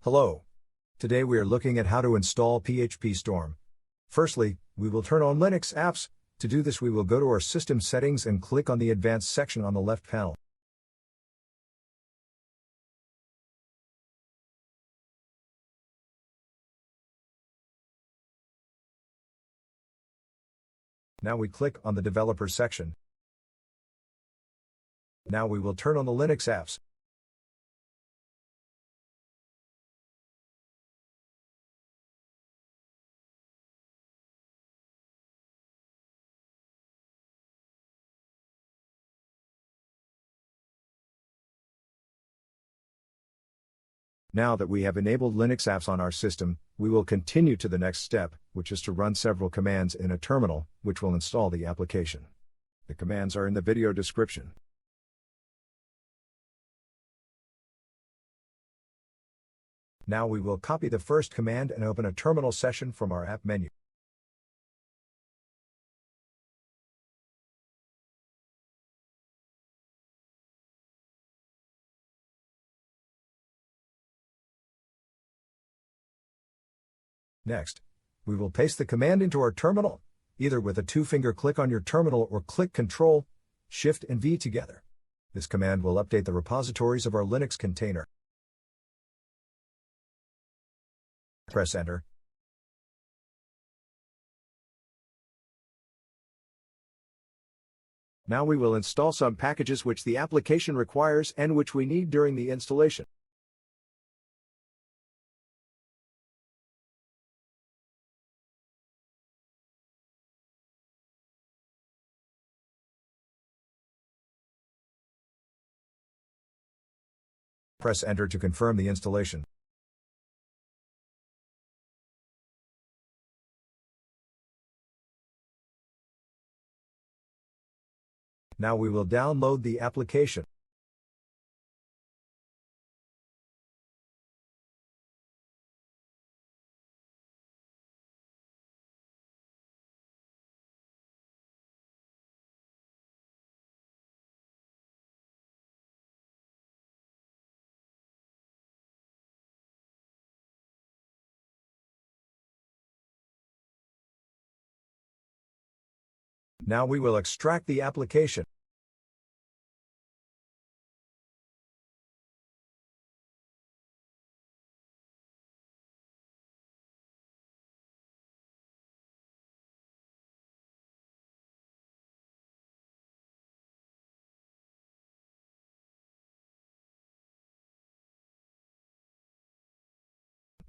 Hello. Today we are looking at how to install PhpStorm. Firstly, we will turn on Linux apps. To do this, we will go to our system settings and click on the advanced section on the left panel. Now we click on the developer section. Now we will turn on the Linux apps. Now that we have enabled Linux apps on our system, we will continue to the next step, which is to run several commands in a terminal, which will install the application. The commands are in the video description. Now we will copy the first command and open a terminal session from our app menu. Next, we will paste the command into our terminal, either with a two-finger click on your terminal or click Ctrl, Shift and V together. This command will update the repositories of our Linux container. Press Enter. Now we will install some packages which the application requires and which we need during the installation. Press Enter to confirm the installation. Now we will download the application. Now we will extract the application.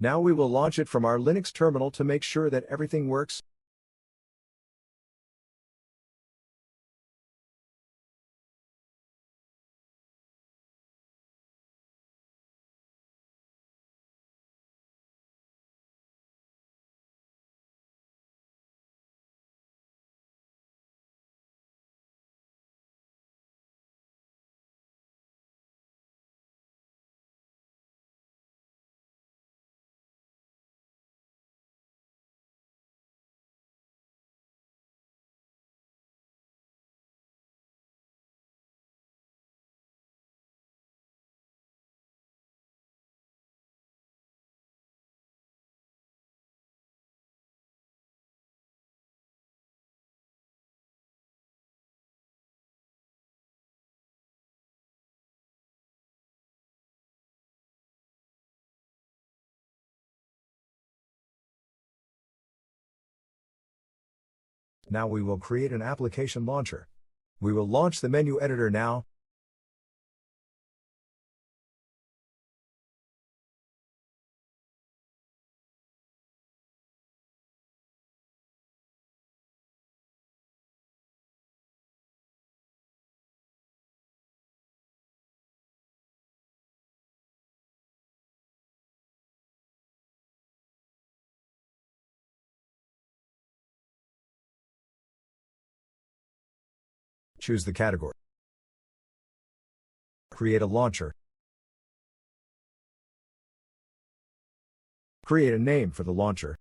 Now we will launch it from our Linux terminal to make sure that everything works. Now we will create an application launcher. We will launch the menu editor now. Choose the category. Create a launcher. Create a name for the launcher.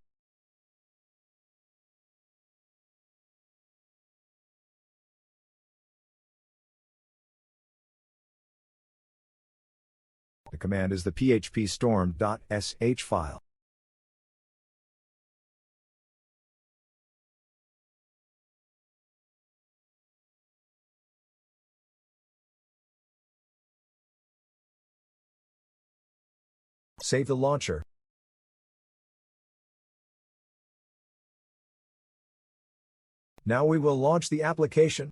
The command is the phpStorm.sh file. Save the launcher. Now we will launch the application.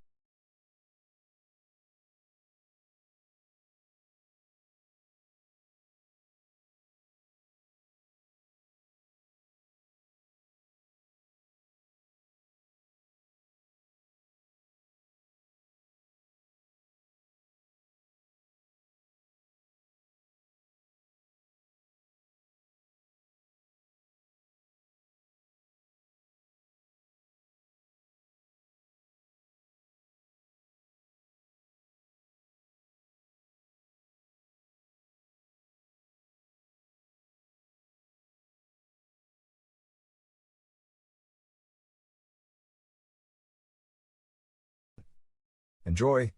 Enjoy!